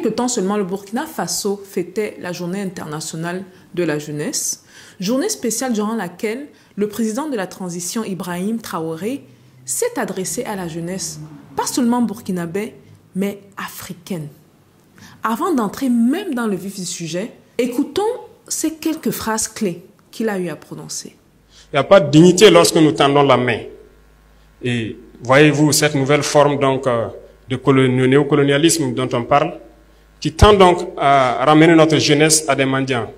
quelque temps seulement, le Burkina Faso fêtait la Journée internationale de la jeunesse, journée spéciale durant laquelle le président de la transition, Ibrahim Traoré, s'est adressé à la jeunesse, pas seulement burkinabé, mais africaine. Avant d'entrer même dans le vif du sujet, écoutons ces quelques phrases clés qu'il a eu à prononcer. Il n'y a pas de dignité lorsque nous tendons la main. Et voyez-vous cette nouvelle forme donc de néocolonialisme dont on parle, qui tend donc à ramener notre jeunesse à des mendiants,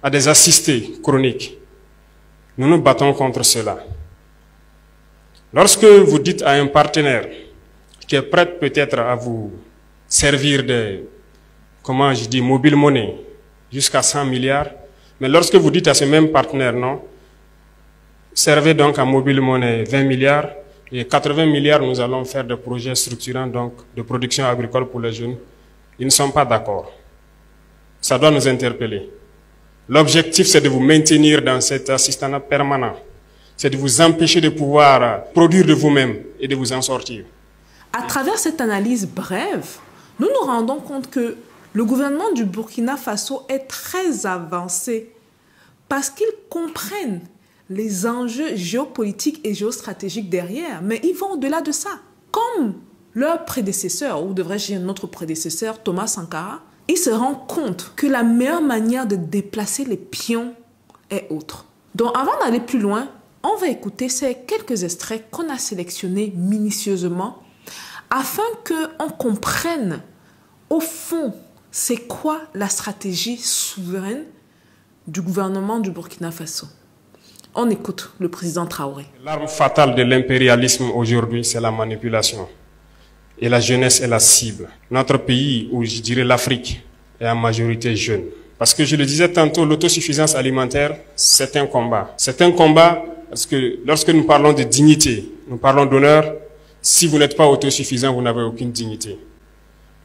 à des assistés chroniques. Nous nous battons contre cela. Lorsque vous dites à un partenaire qui est prêt peut-être à vous servir de, comment je dis, mobile money, jusqu'à 100 milliards, mais lorsque vous dites à ce même partenaire, non, servez donc à mobile money 20 milliards, et 80 milliards, nous allons faire des projets structurants donc, de production agricole pour les jeunes. Ils ne sont pas d'accord. Ça doit nous interpeller. L'objectif, c'est de vous maintenir dans cet assistanat permanent. C'est de vous empêcher de pouvoir produire de vous-même et de vous en sortir. À travers cette analyse brève, nous nous rendons compte que le gouvernement du Burkina Faso est très avancé parce qu'ils comprennent les enjeux géopolitiques et géostratégiques derrière, mais ils vont au-delà de ça. Comme leur prédécesseur, ou devrais-je dire notre prédécesseur, Thomas Sankara, ils se rendent compte que la meilleure manière de déplacer les pions est autre. Donc avant d'aller plus loin, on va écouter ces quelques extraits qu'on a sélectionnés minutieusement afin qu'on comprenne au fond c'est quoi la stratégie souveraine du gouvernement du Burkina Faso. On écoute le président Traoré. L'arme fatale de l'impérialisme aujourd'hui, c'est la manipulation. Et la jeunesse est la cible. Notre pays, ou je dirais l'Afrique, est en majorité jeune. Parce que je le disais tantôt, l'autosuffisance alimentaire, c'est un combat. C'est un combat parce que lorsque nous parlons de dignité, nous parlons d'honneur. Si vous n'êtes pas autosuffisant, vous n'avez aucune dignité.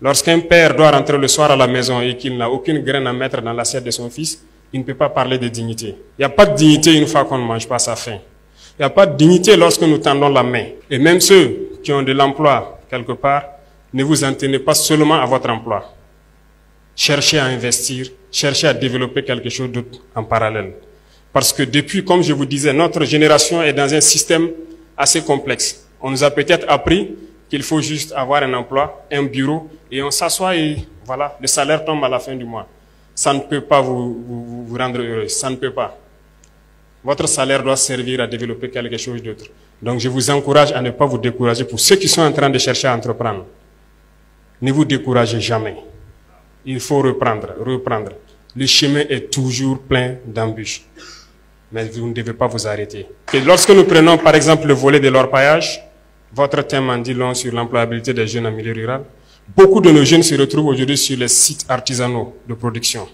Lorsqu'un père doit rentrer le soir à la maison et qu'il n'a aucune graine à mettre dans l'assiette de son fils, il ne peut pas parler de dignité. Il n'y a pas de dignité une fois qu'on ne mange pas sa faim. Il n'y a pas de dignité lorsque nous tendons la main. Et même ceux qui ont de l'emploi quelque part, ne vous en tenez pas seulement à votre emploi. Cherchez à investir, cherchez à développer quelque chose d'autre en parallèle. Parce que depuis, comme je vous disais, notre génération est dans un système assez complexe. On nous a peut-être appris qu'il faut juste avoir un emploi, un bureau, et on s'assoit et voilà, le salaire tombe à la fin du mois. Ça ne peut pas vous rendre heureux, ça ne peut pas. Votre salaire doit servir à développer quelque chose d'autre. Donc je vous encourage à ne pas vous décourager pour ceux qui sont en train de chercher à entreprendre. Ne vous découragez jamais. Il faut reprendre. Le chemin est toujours plein d'embûches. Mais vous ne devez pas vous arrêter. Et lorsque nous prenons par exemple le volet de l'orpaillage, votre thème en dit long sur l'employabilité des jeunes en milieu rural. Beaucoup de nos jeunes se retrouvent aujourd'hui sur les sites artisanaux de production,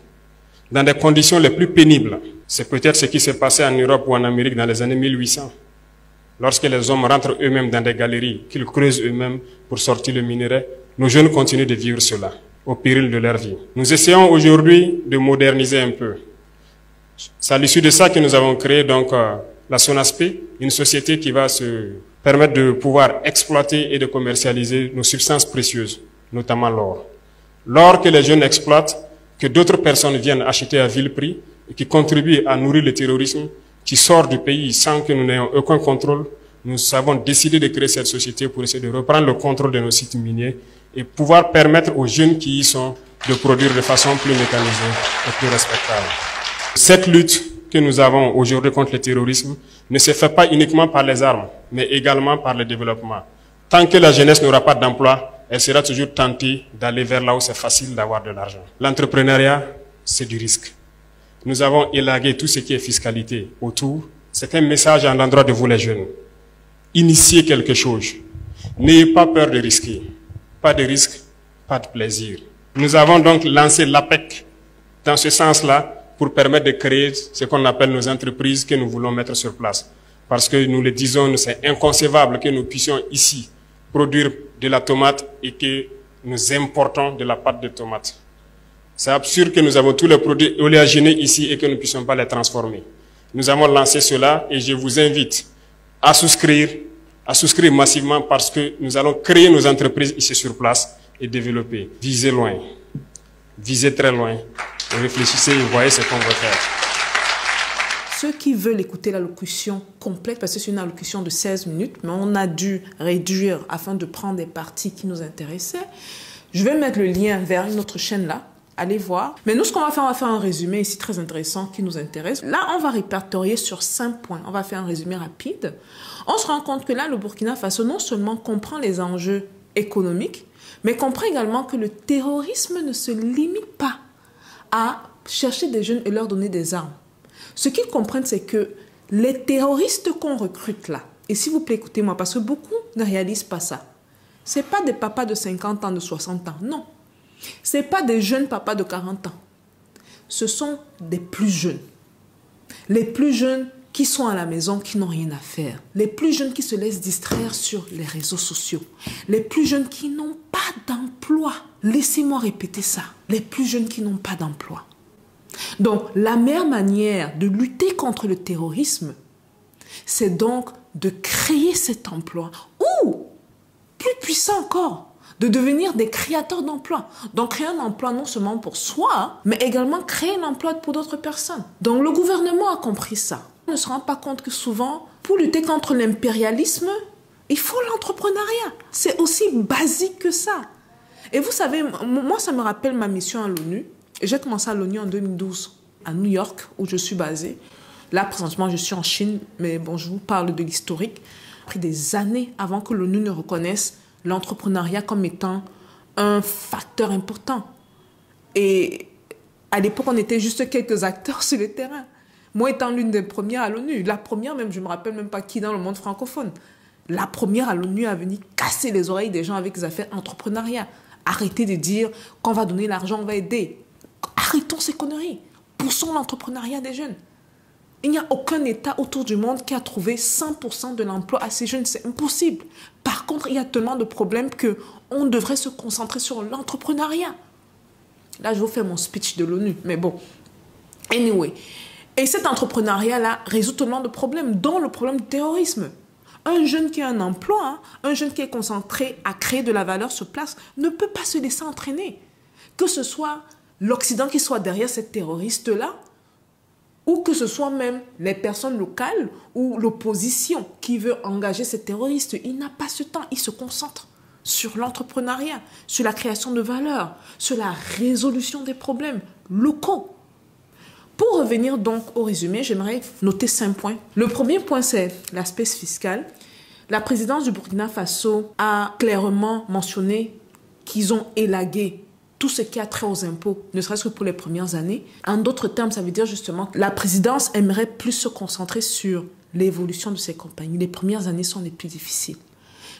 dans des conditions les plus pénibles. C'est peut-être ce qui s'est passé en Europe ou en Amérique dans les années 1800. Lorsque les hommes rentrent eux-mêmes dans des galeries, qu'ils creusent eux-mêmes pour sortir le minerai, nos jeunes continuent de vivre cela, au péril de leur vie. Nous essayons aujourd'hui de moderniser un peu. C'est à l'issue de ça que nous avons créé donc la SONASP, une société qui va se permettre de pouvoir exploiter et de commercialiser nos substances précieuses, notamment l'or. L'or que les jeunes exploitent, que d'autres personnes viennent acheter à vil prix et qui contribuent à nourrir le terrorisme, qui sort du pays sans que nous n'ayons aucun contrôle. Nous avons décidé de créer cette société pour essayer de reprendre le contrôle de nos sites miniers et pouvoir permettre aux jeunes qui y sont de produire de façon plus mécanisée et plus respectable. Cette lutte que nous avons aujourd'hui contre le terrorisme ne se fait pas uniquement par les armes, mais également par le développement. Tant que la jeunesse n'aura pas d'emploi, elle sera toujours tentée d'aller vers là où c'est facile d'avoir de l'argent. L'entrepreneuriat, c'est du risque. Nous avons élagué tout ce qui est fiscalité autour. C'est un message à l'endroit de vous les jeunes. Initiez quelque chose. N'ayez pas peur de risquer. Pas de risque, pas de plaisir. Nous avons donc lancé l'APEC dans ce sens-là pour permettre de créer ce qu'on appelle nos entreprises que nous voulons mettre sur place. Parce que nous le disons, c'est inconcevable que nous puissions ici produire de la tomate et que nous importons de la pâte de tomate. C'est absurde que nous avons tous les produits oléagineux ici et que nous ne puissions pas les transformer. Nous avons lancé cela et je vous invite à souscrire massivement parce que nous allons créer nos entreprises ici sur place et développer. Visez loin, visez très loin, réfléchissez et voyez ce qu'on veut faire. Ceux qui veulent écouter l'allocution complète, parce que c'est une allocution de 16 minutes, mais on a dû réduire afin de prendre des parties qui nous intéressaient. Je vais mettre le lien vers une autre chaîne là. Allez voir. Mais nous, ce qu'on va faire un résumé ici très intéressant qui nous intéresse. Là, on va répertorier sur 5 points. On va faire un résumé rapide. On se rend compte que là, le Burkina Faso non seulement comprend les enjeux économiques, mais comprend également que le terrorisme ne se limite pas à chercher des jeunes et leur donner des armes. Ce qu'ils comprennent, c'est que les terroristes qu'on recrute là, et s'il vous plaît, écoutez-moi, parce que beaucoup ne réalisent pas ça. Ce n'est pas des papas de 50 ans, de 60 ans, non. Ce n'est pas des jeunes papas de 40 ans. Ce sont des plus jeunes. Les plus jeunes qui sont à la maison, qui n'ont rien à faire. Les plus jeunes qui se laissent distraire sur les réseaux sociaux. Les plus jeunes qui n'ont pas d'emploi. Laissez-moi répéter ça. Les plus jeunes qui n'ont pas d'emploi. Donc, la meilleure manière de lutter contre le terrorisme, c'est donc de créer cet emploi. Ou, plus puissant encore, de devenir des créateurs d'emplois. Donc, créer un emploi non seulement pour soi, mais également créer l'emploi pour d'autres personnes. Donc, le gouvernement a compris ça. On ne se rend pas compte que souvent, pour lutter contre l'impérialisme, il faut l'entrepreneuriat. C'est aussi basique que ça. Et vous savez, moi, ça me rappelle ma mission à l'ONU. J'ai commencé à l'ONU en 2012, à New York, où je suis basée. Là, présentement, je suis en Chine, mais bon, je vous parle de l'historique. Ça a pris des années avant que l'ONU ne reconnaisse l'entrepreneuriat comme étant un facteur important. Et à l'époque, on était juste quelques acteurs sur le terrain. Moi étant l'une des premières à l'ONU, la première même, je ne me rappelle même pas qui dans le monde francophone, la première à l'ONU à venir casser les oreilles des gens avec des affaires entrepreneuriat. Arrêtez de dire qu'on va donner l'argent, on va aider. Arrêtons ces conneries. Poussons l'entrepreneuriat des jeunes. Il n'y a aucun État autour du monde qui a trouvé 100% de l'emploi à ces jeunes. C'est impossible. Par contre, il y a tellement de problèmes qu'on devrait se concentrer sur l'entrepreneuriat. Là, je vous fais mon speech de l'ONU. Mais bon. Anyway. Et cet entrepreneuriat-là résout tellement de problèmes, dont le problème du terrorisme. Un jeune qui a un emploi, un jeune qui est concentré à créer de la valeur sur place, ne peut pas se laisser entraîner. Que ce soit l'Occident qui soit derrière ces terroristes-là, ou que ce soit même les personnes locales ou l'opposition qui veut engager ces terroristes. Il n'a pas ce temps, il se concentre sur l'entrepreneuriat, sur la création de valeur, sur la résolution des problèmes locaux. Pour revenir donc au résumé, j'aimerais noter 5 points. Le premier point, c'est l'aspect fiscal. La présidence du Burkina Faso a clairement mentionné qu'ils ont élagué tout ce qui a trait aux impôts, ne serait-ce que pour les premières années. En d'autres termes, ça veut dire justement que la présidence aimerait plus se concentrer sur l'évolution de ces compagnies. Les premières années sont les plus difficiles.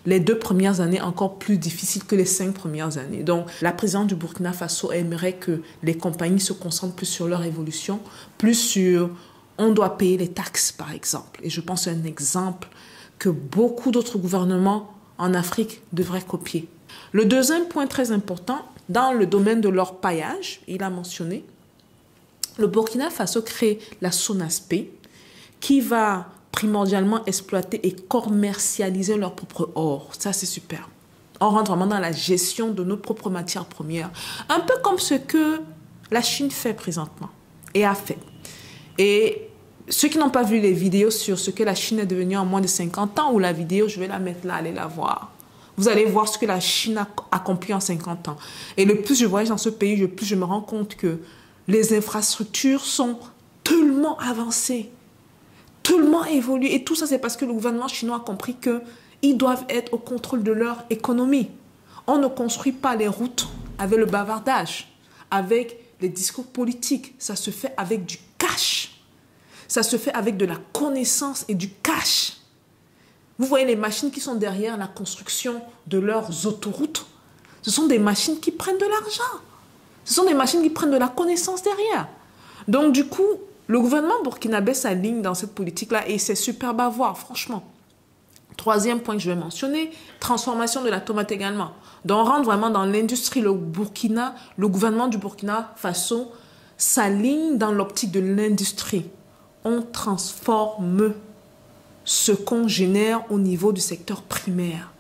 Les 2 premières années encore plus difficiles que les 5 premières années. Donc, la présidence du Burkina Faso aimerait que les compagnies se concentrent plus sur leur évolution, plus sur on doit payer les taxes, par exemple. Et je pense que c'est un exemple que beaucoup d'autres gouvernements en Afrique devraient copier. Le deuxième point très important, dans le domaine de l'orpaillage, il a mentionné, le Burkina Faso crée la SONASP, qui va primordialement exploiter et commercialiser leur propre or. Ça, c'est super. On rentre vraiment dans la gestion de nos propres matières premières. Un peu comme ce que la Chine fait présentement et a fait. Et ceux qui n'ont pas vu les vidéos sur ce que la Chine est devenue en moins de 50 ans, ou la vidéo, je vais la mettre là, allez la voir. Vous allez voir ce que la Chine a accompli en 50 ans. Et le plus je voyage dans ce pays, le plus je me rends compte que les infrastructures sont tellement avancées, tellement évoluées. Et tout ça, c'est parce que le gouvernement chinois a compris qu'ils doivent être au contrôle de leur économie. On ne construit pas les routes avec le bavardage, avec les discours politiques. Ça se fait avec du cash. Ça se fait avec de la connaissance et du cash. Vous voyez les machines qui sont derrière la construction de leurs autoroutes. Ce sont des machines qui prennent de l'argent. Ce sont des machines qui prennent de la connaissance derrière. Donc du coup, le gouvernement burkinabé s'aligne dans cette politique-là et c'est superbe à voir, franchement. Troisième point que je vais mentionner, transformation de la tomate également. Donc on rentre vraiment dans l'industrie. Le gouvernement du Burkina Faso s'aligne dans l'optique de l'industrie. On transforme ce qu'on génère au niveau du secteur primaire.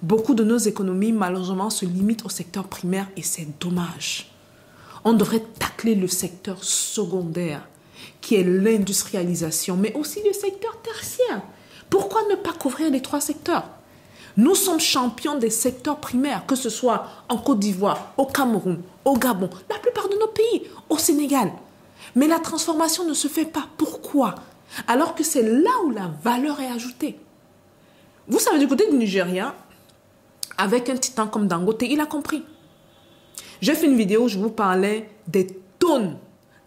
Beaucoup de nos économies, malheureusement, se limitent au secteur primaire et c'est dommage. On devrait tacler le secteur secondaire, qui est l'industrialisation, mais aussi le secteur tertiaire. Pourquoi ne pas couvrir les 3 secteurs? Nous sommes champions des secteurs primaires, que ce soit en Côte d'Ivoire, au Cameroun, au Gabon, la plupart de nos pays, au Sénégal. Mais la transformation ne se fait pas. Pourquoi? Alors que c'est là où la valeur est ajoutée. Vous savez, du côté du Nigeria, avec un titan comme Dangote, il a compris. J'ai fait une vidéo où je vous parlais des tonnes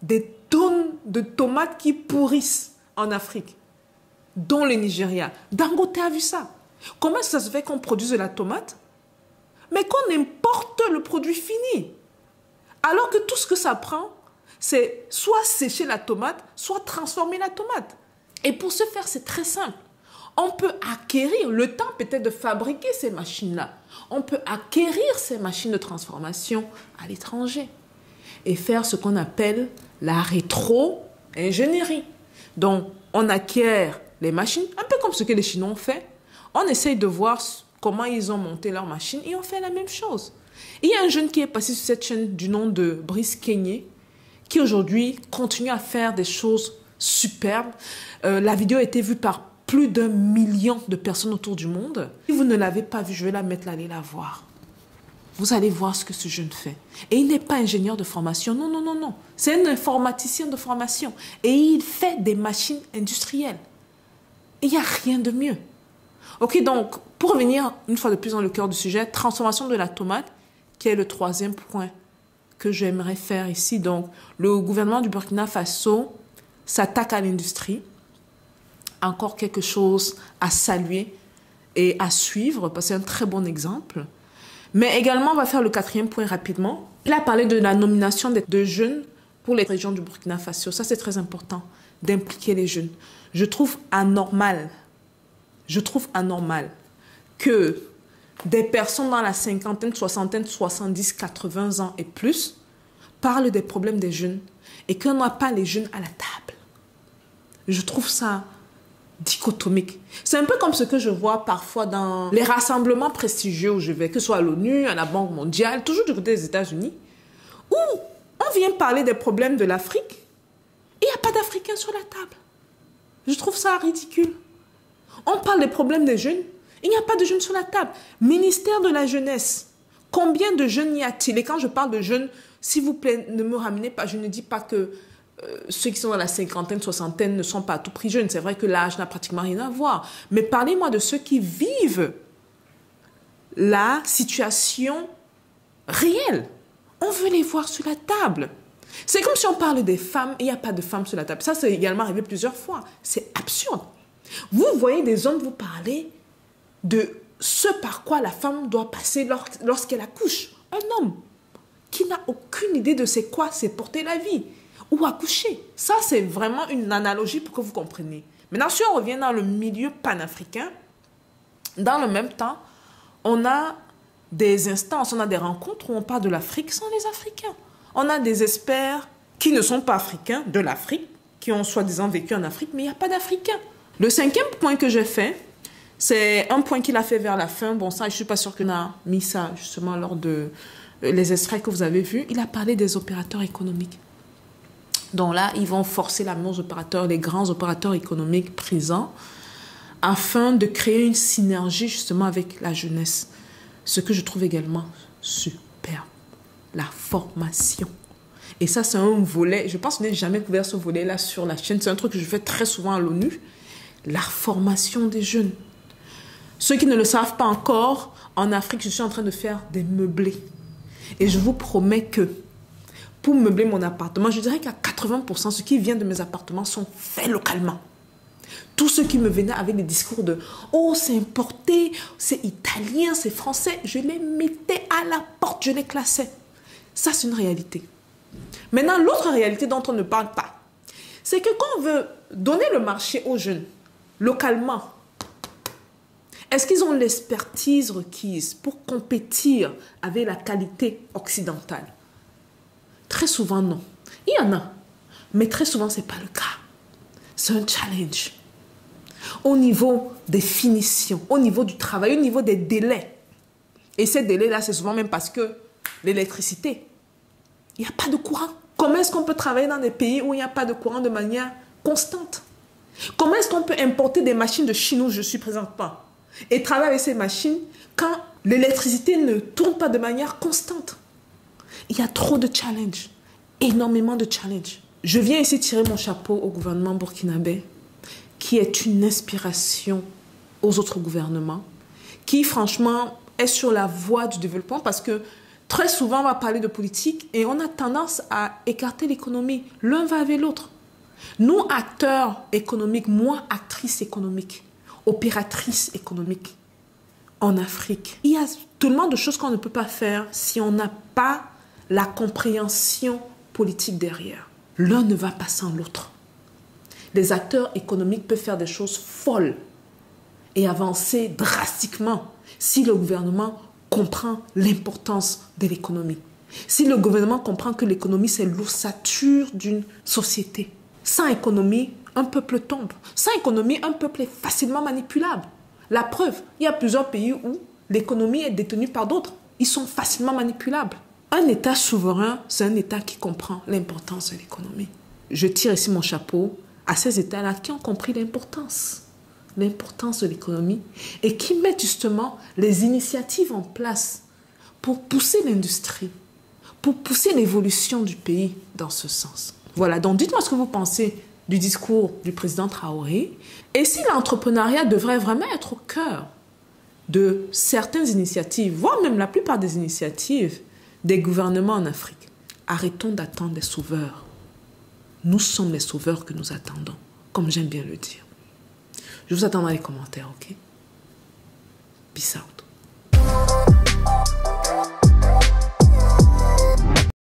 de tomates qui pourrissent en Afrique, dont le Nigeria. Dangote a vu ça. Comment ça se fait qu'on produise de la tomate, mais qu'on importe le produit fini? Alors que tout ce que ça prend, c'est soit sécher la tomate, soit transformer la tomate. Et pour ce faire, c'est très simple. On peut acquérir le temps peut-être de fabriquer ces machines-là. On peut acquérir ces machines de transformation à l'étranger et faire ce qu'on appelle la rétro-ingénierie. Donc, on acquiert les machines, un peu comme ce que les Chinois ont fait. On essaye de voir comment ils ont monté leurs machines et on fait la même chose. Il y a un jeune qui est passé sur cette chaîne du nom de Brice Kenyé, qui aujourd'hui continue à faire des choses superbes. La vidéo a été vue par plus d'1 million de personnes autour du monde. Si vous ne l'avez pas vue, je vais la mettre là, allez la voir. Vous allez voir ce que ce jeune fait. Et il n'est pas ingénieur de formation, non, non, non, non. C'est un informaticien de formation. Et il fait des machines industrielles. Et il n'y a rien de mieux. Ok, donc, pour revenir une fois de plus dans le cœur du sujet, transformation de la tomate, qui est le 3e point que j'aimerais faire ici. Donc, le gouvernement du Burkina Faso s'attaque à l'industrie. Encore quelque chose à saluer et à suivre, parce que c'est un très bon exemple. Mais également, on va faire le 4e point rapidement. Il a parlé de la nomination de jeunes pour les régions du Burkina Faso. Ça, c'est très important, d'impliquer les jeunes. Je trouve anormal que des personnes dans la cinquantaine, soixantaine, 70, 80 ans et plus parlent des problèmes des jeunes et qu'on n'a pas les jeunes à la table. Je trouve ça dichotomique. C'est un peu comme ce que je vois parfois dans les rassemblements prestigieux où je vais, que ce soit à l'ONU, à la Banque mondiale, toujours du côté des États-Unis, où on vient parler des problèmes de l'Afrique et il n'y a pas d'Africains sur la table. Je trouve ça ridicule. On parle des problèmes des jeunes, il n'y a pas de jeunes sur la table. Ministère de la Jeunesse, combien de jeunes y a-t-il? Et quand je parle de jeunes, s'il vous plaît, ne me ramenez pas, je ne dis pas que ceux qui sont dans la cinquantaine, soixantaine ne sont pas à tout prix jeunes. C'est vrai que l'âge n'a pratiquement rien à voir. Mais parlez-moi de ceux qui vivent la situation réelle. On veut les voir sur la table. C'est comme si on parle des femmes et il n'y a pas de femmes sur la table. Ça, c'est également arrivé plusieurs fois. C'est absurde. Vous voyez des hommes vous parler de ce par quoi la femme doit passer lorsqu'elle accouche. Un homme qui n'a aucune idée de c'est quoi, c'est porter la vie ou accoucher. Ça, c'est vraiment une analogie pour que vous compreniez. Maintenant, si on revient dans le milieu panafricain, dans le même temps, on a des instances, on a des rencontres où on parle de l'Afrique sans les Africains. On a des experts qui ne sont pas africains de l'Afrique, qui ont soi-disant vécu en Afrique, mais il n'y a pas d'Africains. Le 5e point que j'ai fait, c'est un point qu'il a fait vers la fin. Bon, ça, je ne suis pas sûre qu'on a mis ça justement lors de les extraits que vous avez vus. Il a parlé des opérateurs économiques. Donc là, ils vont forcer la main aux opérateurs, les grands opérateurs économiques présents, afin de créer une synergie justement avec la jeunesse. Ce que je trouve également superbe, la formation. Et ça, c'est un volet, je pense que je n'ai jamais couvert ce volet-là sur la chaîne. C'est un truc que je fais très souvent à l'ONU. La formation des jeunes. Ceux qui ne le savent pas encore, en Afrique, je suis en train de faire des meublés. Et je vous promets que pour meubler mon appartement, je dirais qu'à 80%, ce qui vient de mes appartements sont faits localement. Tous ceux qui me venaient avec des discours de « Oh, c'est importé, c'est italien, c'est français », je les mettais à la porte, je les classais. Ça, c'est une réalité. Maintenant, l'autre réalité dont on ne parle pas, c'est que quand on veut donner le marché aux jeunes, localement, est-ce qu'ils ont l'expertise requise pour compétir avec la qualité occidentale? Très souvent, non. Il y en a, mais très souvent, ce n'est pas le cas. C'est un challenge. Au niveau des finitions, au niveau du travail, au niveau des délais. Et ces délais-là, c'est souvent même parce que l'électricité, il n'y a pas de courant. Comment est-ce qu'on peut travailler dans des pays où il n'y a pas de courant de manière constante? Comment est-ce qu'on peut importer des machines de Chine où je suis présentement et travailler avec ces machines quand l'électricité ne tourne pas de manière constante? Il y a trop de challenges, énormément de challenges. Je viens ici tirer mon chapeau au gouvernement burkinabé, qui est une inspiration aux autres gouvernements, qui franchement est sur la voie du développement parce que très souvent on va parler de politique et on a tendance à écarter l'économie. L'un va avec l'autre. Nous, acteurs économiques, moi, actrice économique, opératrice économique en Afrique, il y a tellement de choses qu'on ne peut pas faire si on n'a pas la compréhension politique derrière. L'un ne va pas sans l'autre. Les acteurs économiques peuvent faire des choses folles et avancer drastiquement si le gouvernement comprend l'importance de l'économie. Si le gouvernement comprend que l'économie, c'est l'ossature d'une société. Sans économie, un peuple tombe. Sans économie, un peuple est facilement manipulable. La preuve, il y a plusieurs pays où l'économie est détenue par d'autres. Ils sont facilement manipulables. Un État souverain, c'est un État qui comprend l'importance de l'économie. Je tire ici mon chapeau à ces États-là qui ont compris l'importance de l'économie et qui mettent justement les initiatives en place pour pousser l'industrie, pour pousser l'évolution du pays dans ce sens. Voilà, donc dites-moi ce que vous pensez du discours du président Traoré et si l'entrepreneuriat devrait vraiment être au cœur de certaines initiatives, voire même la plupart des initiatives des gouvernements en Afrique. Arrêtons d'attendre les sauveurs. Nous sommes les sauveurs que nous attendons, comme j'aime bien le dire. Je vous attends dans les commentaires, ok? Peace out.